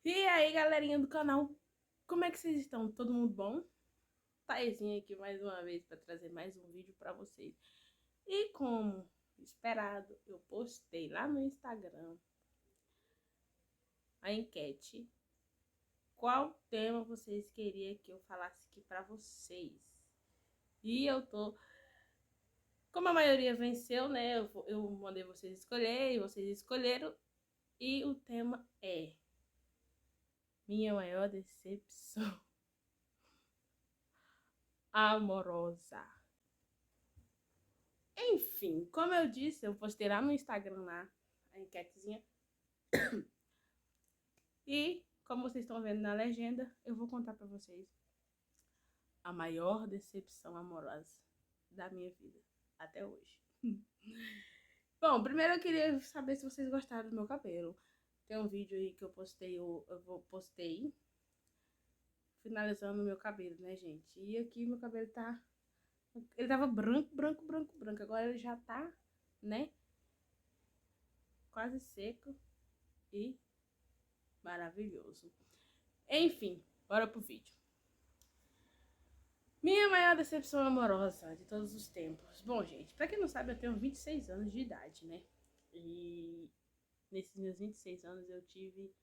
E aí, galerinha do canal, como é que vocês estão? Todo mundo bom? Thaisinha aqui mais uma vez para trazer mais um vídeo para vocês. E como esperado, eu postei lá no Instagram a enquete. Qual tema vocês queriam que eu falasse aqui para vocês? E como a maioria venceu, né? Eu mandei vocês escolher e vocês escolheram. E o tema é minha maior decepção amorosa. Enfim, como eu disse, eu postei lá no Instagram lá a enquetezinha. E, como vocês estão vendo na legenda, eu vou contar pra vocês a maior decepção amorosa da minha vida até hoje. Bom, primeiro eu queria saber se vocês gostaram do meu cabelo. Tem um vídeo aí que eu postei finalizando o meu cabelo, né, gente? E aqui meu cabelo tá... Ele tava branco, branco, branco, branco. Agora ele já tá, né, quase seco e maravilhoso. Enfim, bora pro vídeo. Minha maior decepção amorosa de todos os tempos. Bom, gente, pra quem não sabe, eu tenho 26 anos de idade, né? E nesses meus 26 anos eu tive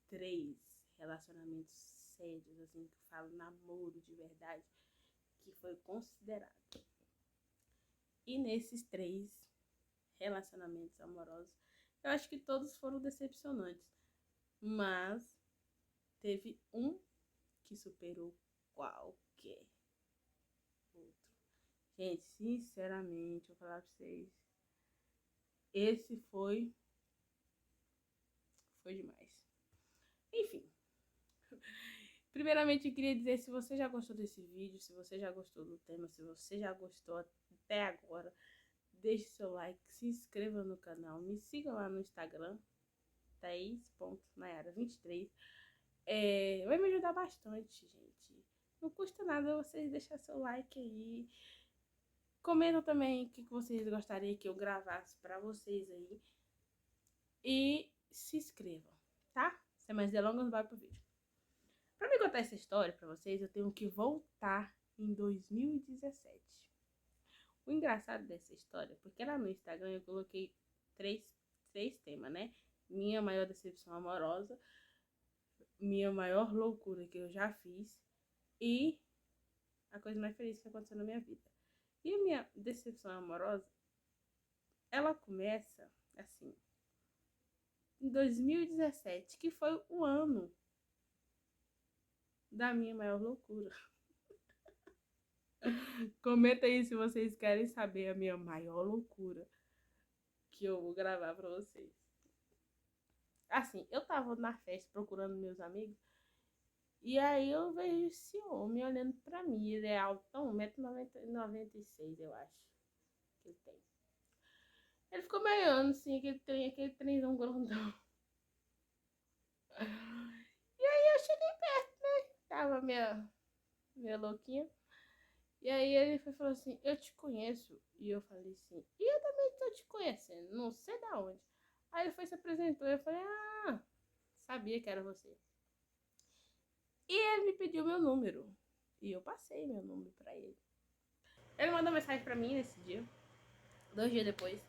3 relacionamentos sérios, assim, que eu falo namoro de verdade, que foi considerado. E nesses 3 relacionamentos amorosos, eu acho que todos foram decepcionantes. Mas teve um que superou qualquer outro. Gente, sinceramente, vou falar pra vocês, esse foi demais. Enfim, primeiramente eu queria dizer, se você já gostou desse vídeo, se você já gostou do tema, se você já gostou até agora, deixe seu like, se inscreva no canal, me siga lá no Instagram, Thaís.Nayara23. Vai me ajudar bastante, gente. Não custa nada vocês deixarem seu like aí. Comenta também o que vocês gostariam que eu gravasse pra vocês aí. E se inscrevam, tá? Sem mais delongas, bora pro vídeo. Pra me contar essa história pra vocês, eu tenho que voltar em 2017. O engraçado dessa história, porque lá no Instagram eu coloquei três temas, né? Minha maior decepção amorosa, minha maior loucura que eu já fiz e a coisa mais feliz que aconteceu na minha vida. E a minha decepção amorosa, ela começa assim, em 2017, que foi o ano da minha maior loucura. Comenta aí se vocês querem saber a minha maior loucura, que eu vou gravar pra vocês. Assim, eu tava na festa procurando meus amigos, e aí eu vejo esse homem olhando pra mim. Ele é altão, 1,96 m, eu acho que ele tem. Ele ficou me olhando assim, aquele trenzão grandão. E aí eu cheguei perto, né? Tava minha louquinha. E aí ele falou assim, eu te conheço. E eu falei assim, e eu também tô te conhecendo, não sei da onde. Aí ele foi se apresentou e eu falei, ah, sabia que era você. E ele me pediu meu número. E eu passei meu número pra ele. Ele mandou mensagem pra mim nesse dia, 2 dias depois.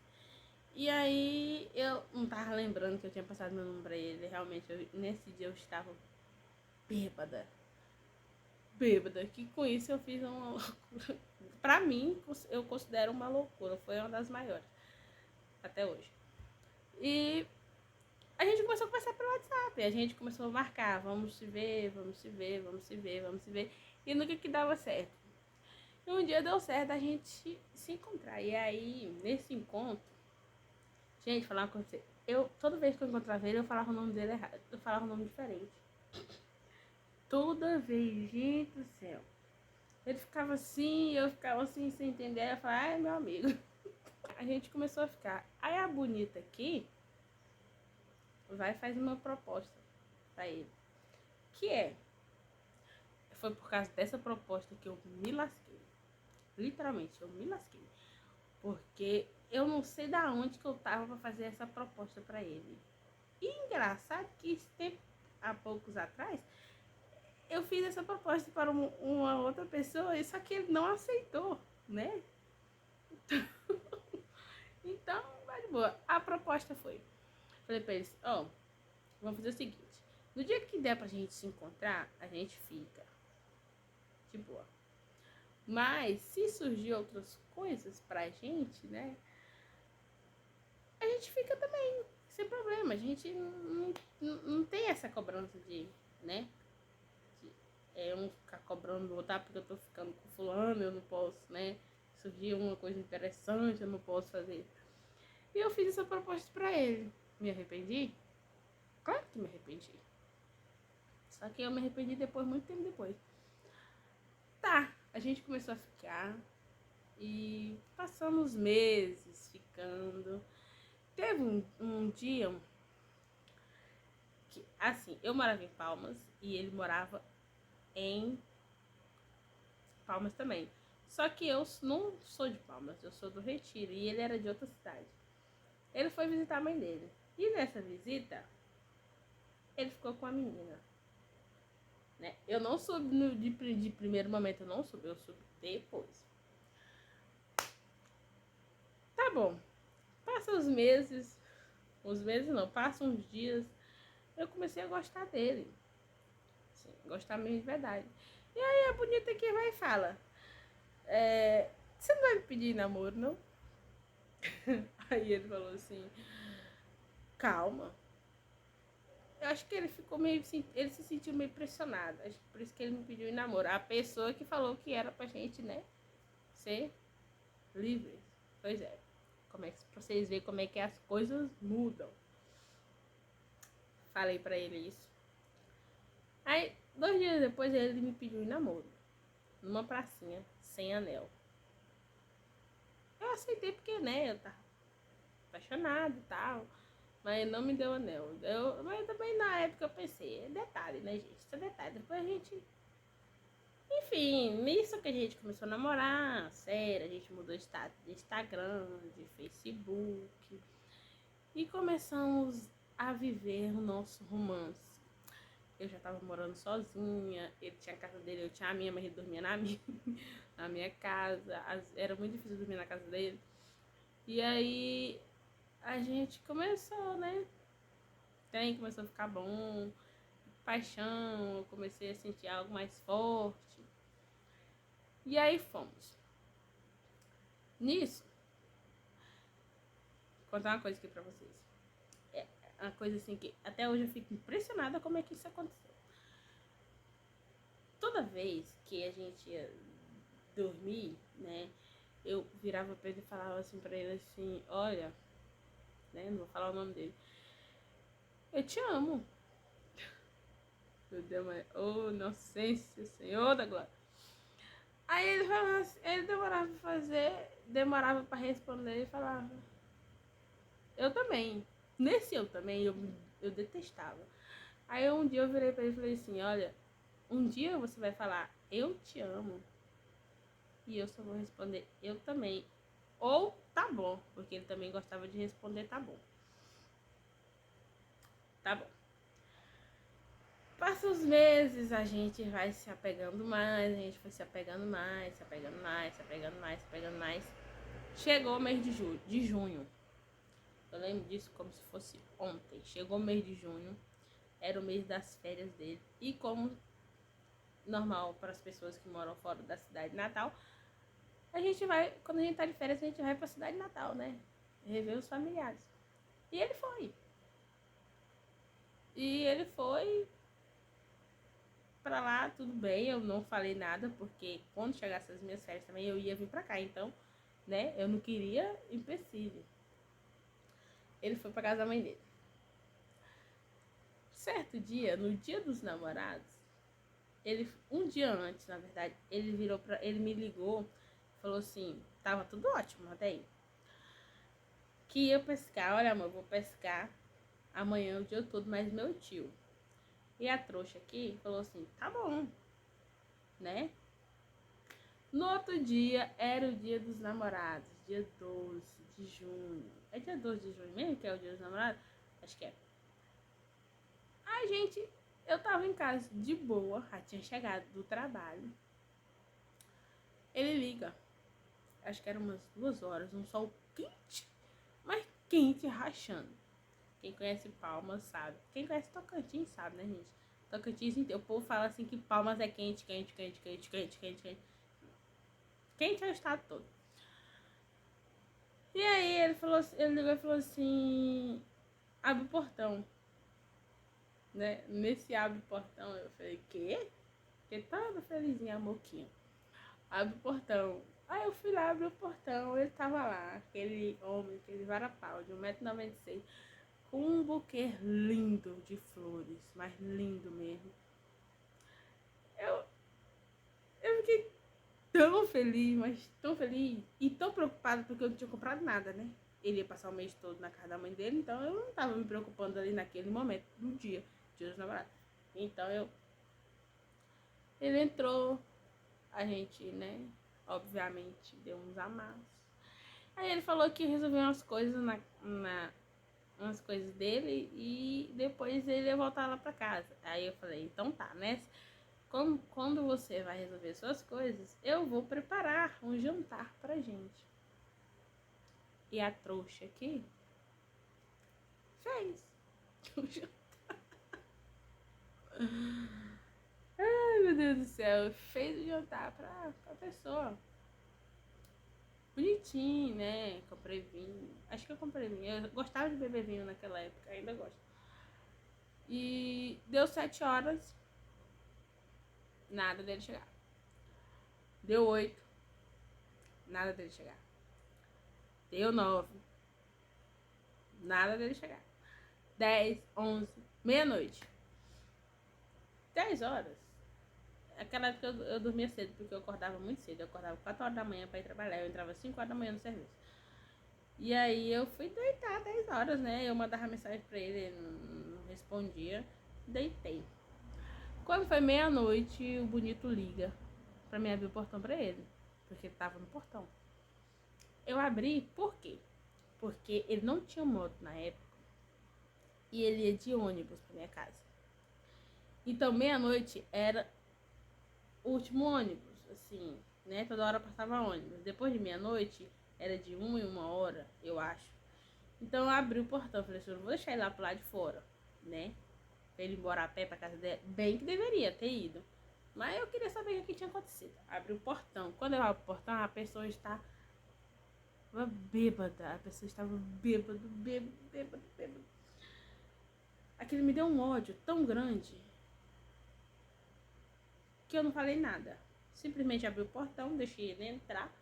E aí eu não tava lembrando que eu tinha passado meu número pra ele. Realmente, nesse dia eu estava bêbada. Bêbada. Que com isso eu fiz uma loucura. Pra mim, eu considero uma loucura. Foi uma das maiores até hoje. E a gente começou a conversar pelo WhatsApp. A gente começou a marcar, vamos se ver, vamos se ver, vamos se ver, vamos se ver. E nunca que dava certo. E um dia deu certo a gente se encontrar. E aí, nesse encontro, gente, falar uma coisa, toda vez que eu encontrava ele, eu falava o nome dele errado. Eu falava um nome diferente. Toda vez, gente do céu. Ele ficava assim, eu ficava assim, sem entender. Eu falava, ai, meu amigo. A gente começou a ficar. Aí a bonita aqui vai e faz uma proposta pra ele. Que foi por causa dessa proposta que eu me lasquei. Literalmente, eu me lasquei. Porque eu não sei da onde que eu tava pra fazer essa proposta pra ele. E engraçado que esse tempo há poucos atrás, eu fiz essa proposta para uma outra pessoa, só que ele não aceitou, né? Então, vai de boa. A proposta foi, falei pra eles, ó, vamos fazer o seguinte, no dia que der pra gente se encontrar, a gente fica de boa. Mas se surgir outras coisas pra gente, né, a gente fica também, sem problema. A gente não tem essa cobrança de, né, um ficar cobrando do outro, porque eu tô ficando com fulano, eu não posso, né, surgir uma coisa interessante, eu não posso fazer. E eu fiz essa proposta pra ele. Me arrependi? Claro que me arrependi. Só que eu me arrependi depois, muito tempo depois. Tá, a gente começou a ficar e passamos meses ficando. Teve um dia que, assim, eu morava em Palmas e ele morava em Palmas também. Só que eu não sou de Palmas, eu sou do Retiro e ele era de outra cidade. Ele foi visitar a mãe dele. E nessa visita, ele ficou com a menina. Né? Eu não soube de primeiro momento, eu não soube, eu soube depois. Tá bom. Passa os meses não, passa uns dias, eu comecei a gostar dele. Assim, gostar mesmo de verdade. E aí a bonita que vai e fala, você não vai me pedir namoro, não? Aí ele falou assim, calma. Eu acho que ele ficou meio, ele se sentiu meio pressionado. Acho que por isso que ele me pediu em namoro. A pessoa que falou que era pra gente, né, ser livre. Pois é. Pra vocês verem como é que as coisas mudam. Falei pra ele isso. Aí, 2 dias depois, ele me pediu em namoro. Numa pracinha, sem anel. Eu aceitei porque, né, eu tava apaixonado e tal. Mas ele não me deu anel. Mas também na época eu pensei, é detalhe, né, gente? Isso é detalhe. Depois a gente. Enfim, nisso que a gente começou a namorar, sério, a gente mudou de Instagram, de Facebook. E começamos a viver o nosso romance. Eu já tava morando sozinha, ele tinha a casa dele, eu tinha a minha, mas ele dormia na minha, na minha casa. Era muito difícil dormir na casa dele. E aí a gente começou, né? Começou a ficar bom, paixão, eu comecei a sentir algo mais forte. E aí fomos. Nisso, vou contar uma coisa aqui pra vocês. É uma coisa assim que até hoje eu fico impressionada como é que isso aconteceu. Toda vez que a gente ia dormir, né, eu virava pra ele e falava assim pra ele assim, olha, né, não vou falar o nome dele, eu te amo. Meu Deus, mas, oh, inocência, Senhor da glória. Aí ele falava assim, ele demorava pra fazer, demorava pra responder e falava, eu também. Nesse eu também, eu detestava. Aí um dia eu virei pra ele e falei assim, olha, um dia você vai falar, eu te amo. E eu só vou responder, eu também. Ou tá bom, porque ele também gostava de responder tá bom. Tá bom. Passa os meses, a gente vai se apegando mais, a gente foi se apegando mais, se apegando mais, se apegando mais, se apegando mais. Chegou o mês de junho. Eu lembro disso como se fosse ontem. Chegou o mês de junho, era o mês das férias dele. E como normal para as pessoas que moram fora da cidade natal, a gente vai, quando a gente tá de férias, a gente vai pra cidade natal, né? Rever os familiares. E ele foi. E ele foi pra lá, tudo bem, eu não falei nada, porque quando chegasse as minhas férias também eu ia vir pra cá, então, né, eu não queria empecilho. Ele foi pra casa da mãe dele. Certo dia, no dia dos namorados, ele, um dia antes, na verdade, ele me ligou, falou assim, tava tudo ótimo até aí, que ia pescar, olha amor, eu vou pescar amanhã o dia todo, mas meu tio. E a trouxa aqui falou assim, tá bom, né? No outro dia era o dia dos namorados, dia 12 de junho. É dia 12 de junho mesmo que é o dia dos namorados? Acho que é. A gente Eu tava em casa de boa, já tinha chegado do trabalho. Ele liga, acho que era umas 2 horas, um sol quente, mas quente, rachando. Quem conhece Palmas sabe. Quem conhece Tocantins sabe, né, gente? Tocantins inteiro. O povo fala assim que Palmas é quente, quente, quente, quente, quente, quente, quente. Quente é o estado todo. E aí ele ligou e falou assim, abre o portão. Né? Nesse abre o portão, eu falei, quê? Porque tava felizinha a moquinha. Abre o portão. Aí eu fui lá, abri o portão, ele tava lá, aquele homem, aquele varapau de 1,96 m, com um buquê lindo de flores, mas lindo mesmo. Eu, eu fiquei tão feliz, mas tão feliz e tão preocupada porque eu não tinha comprado nada, né? Ele ia passar o mês todo na casa da mãe dele, então eu não tava me preocupando ali naquele momento do dia dos namorados. Então ele entrou, a gente, né, obviamente deu uns amassos. Aí ele falou que resolveu umas coisas umas coisas dele e depois ele ia voltar lá pra casa. Aí eu falei, então tá, né? Quando você vai resolver suas coisas, eu vou preparar um jantar pra gente. E a trouxa aqui fez o jantar. Ai, meu Deus do céu, fez o jantar pra pessoa. Bonitinho, né? Comprei vinho. Acho que eu comprei vinho. Eu gostava de beber vinho naquela época, ainda gosto. E deu 7 horas, nada dele chegar. Deu 8, nada dele chegar. Deu 9, nada dele chegar. 10, 11, meia-noite. 10 horas. Aquela época eu dormia cedo, porque eu acordava muito cedo. Eu acordava 4 horas da manhã pra ir trabalhar. Eu entrava 5 horas da manhã no serviço. E aí eu fui deitar 10 horas, né? Eu mandava mensagem pra ele não respondia. Deitei. Quando foi meia-noite, o bonito liga pra mim abrir o portão pra ele. Porque ele tava no portão. Eu abri, por quê? Porque ele não tinha moto na época. E ele ia de ônibus pra minha casa. Então, meia-noite era o último ônibus, assim, né? Toda hora passava ônibus. Depois de meia-noite, era de 1 em 1 hora, eu acho. Então, eu abri o portão. Falei assim, eu não vou deixar ele lá pro lado de fora, né? Pra ele ir embora a pé pra casa dele. Bem que deveria ter ido. Mas eu queria saber o que tinha acontecido. Abri o portão. Quando eu abro o portão, a pessoa estava bêbada. A pessoa estava bêbado. Aquilo me deu um ódio tão grande que eu não falei nada. Simplesmente abri o portão, deixei ele entrar,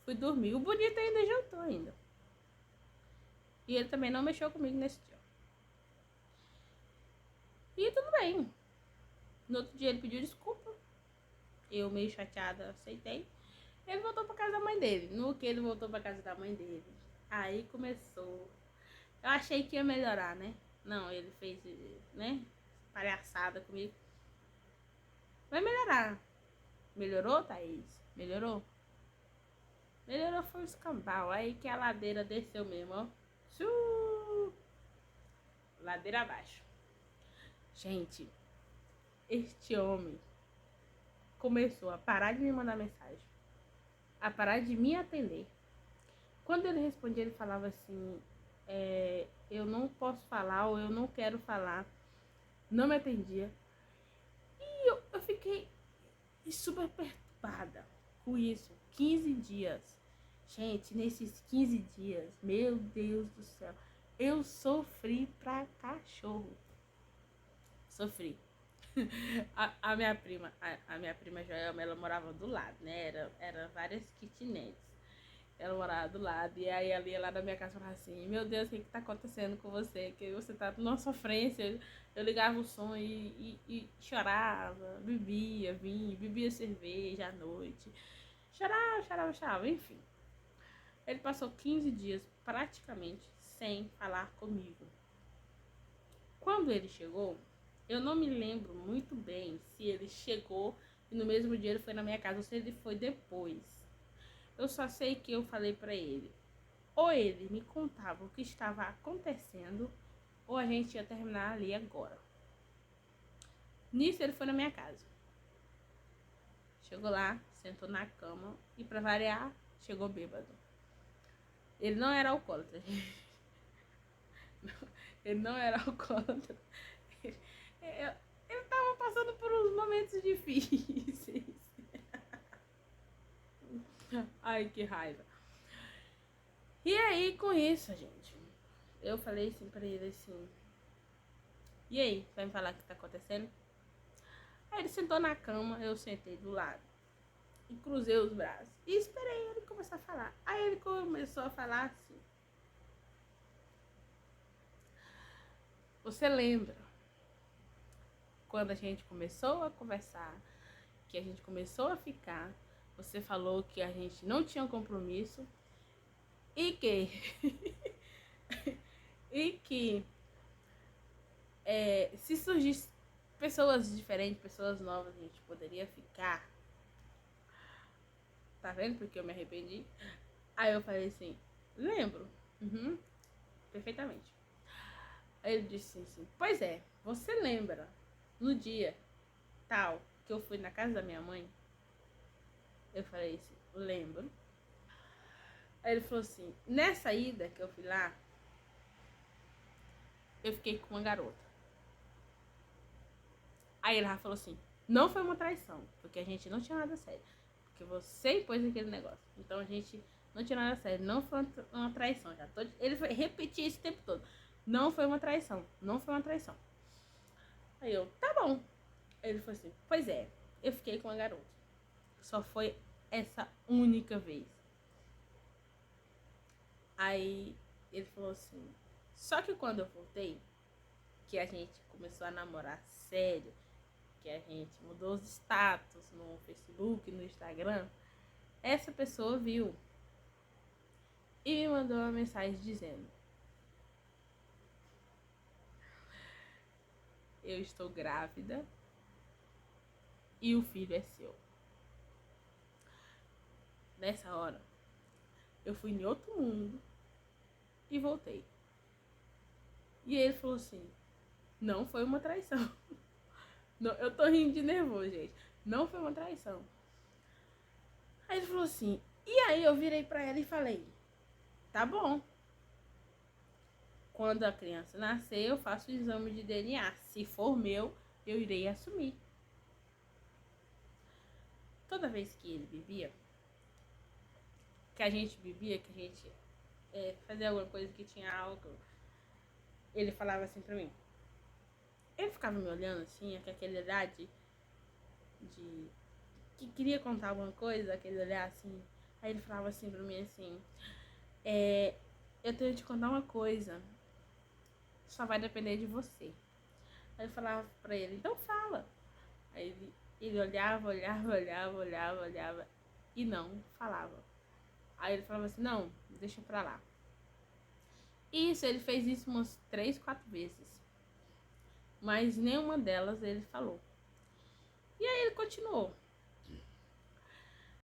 fui dormir. O bonito ainda jantou ainda. E ele também não mexeu comigo nesse dia. E tudo bem. No outro dia ele pediu desculpa. Eu, meio chateada, aceitei. Ele voltou pra casa da mãe dele. No que ele voltou pra casa da mãe dele, aí começou. Eu achei que ia melhorar, né? Não, ele fez, né? Palhaçada comigo. Vai melhorar. Melhorou, Thaís? Melhorou? Melhorou foi o escambau. Aí que a ladeira desceu mesmo, ó. Ladeira abaixo. Gente, este homem começou a parar de me mandar mensagem. A parar de me atender. Quando ele respondia, ele falava assim, eu não posso falar ou eu não quero falar. Não me atendia. E eu fiquei super perturbada com isso. 15 dias. Gente, nesses 15 dias, meu Deus do céu, eu sofri pra cachorro. Sofri. A minha prima, a minha prima Joelma, ela morava do lado, né? Era várias kitnets. Ela morava do lado. E aí ela ia lá na minha casa e falava assim, meu Deus, o que tá acontecendo com você? Que você tá numa sofrência. Eu ligava o som e chorava, bebia vinho, bebia cerveja à noite. Chorava, enfim. Ele passou 15 dias praticamente sem falar comigo. Quando ele chegou, eu não me lembro muito bem se ele chegou e no mesmo dia ele foi na minha casa ou se ele foi depois. Eu só sei que eu falei pra ele, ou ele me contava o que estava acontecendo, ou a gente ia terminar ali agora. Nisso ele foi na minha casa. Chegou lá, sentou na cama e pra variar, chegou bêbado. Ele não era alcoólatra, gente. Ele não era alcoólatra. Ele tava passando por uns momentos difíceis. Ai, que raiva. E aí, com isso, gente, eu falei assim pra ele assim: e aí, vai me falar o que tá acontecendo? Aí ele sentou na cama, eu sentei do lado e cruzei os braços e esperei ele começar a falar. Aí ele começou a falar assim: você lembra quando a gente começou a conversar, que a gente começou a ficar, você falou que a gente não tinha compromisso e que e que se surgisse pessoas diferentes, pessoas novas, a gente poderia ficar. Tá vendo porque eu me arrependi? Aí eu falei assim: lembro. Uhum, perfeitamente. Aí ele disse assim: pois é, você lembra no dia tal que eu fui na casa da minha mãe? Eu falei assim: lembro. Aí ele falou assim: nessa ida que eu fui lá, eu fiquei com uma garota. Aí ele já falou assim: não foi uma traição, porque a gente não tinha nada sério. Porque você impôs aquele negócio. Então a gente não tinha nada sério. Não foi uma traição. Ele foi repetir isso o tempo todo. Não foi uma traição. Não foi uma traição. Aí eu, tá bom. Ele falou assim: pois é, eu fiquei com uma garota. Só foi essa única vez. Aí ele falou assim: só que quando eu voltei, que a gente começou a namorar sério, que a gente mudou os status no Facebook, no Instagram, essa pessoa viu e me mandou uma mensagem dizendo: eu estou grávida e o filho é seu. Nessa hora, eu fui em outro mundo e voltei. E ele falou assim: não foi uma traição. Não, eu tô rindo de nervoso, gente. Não foi uma traição. Aí ele falou assim, e aí eu virei pra ela e falei: tá bom. Quando a criança nascer, eu faço o exame de DNA. Se for meu, eu irei assumir. Toda vez que ele bebia, que a gente fazia alguma coisa que tinha álcool, ele falava assim pra mim. Ele ficava me olhando assim, com aquela idade de que queria contar alguma coisa, aquele olhar assim. Aí ele falava assim pra mim assim: eu tenho que te contar uma coisa, só vai depender de você. Aí eu falava pra ele: então fala. Aí ele olhava e não falava. Aí ele falava assim: não, deixa pra lá. Isso, ele fez isso umas 3, 4 vezes. Mas nenhuma delas ele falou. E aí ele continuou.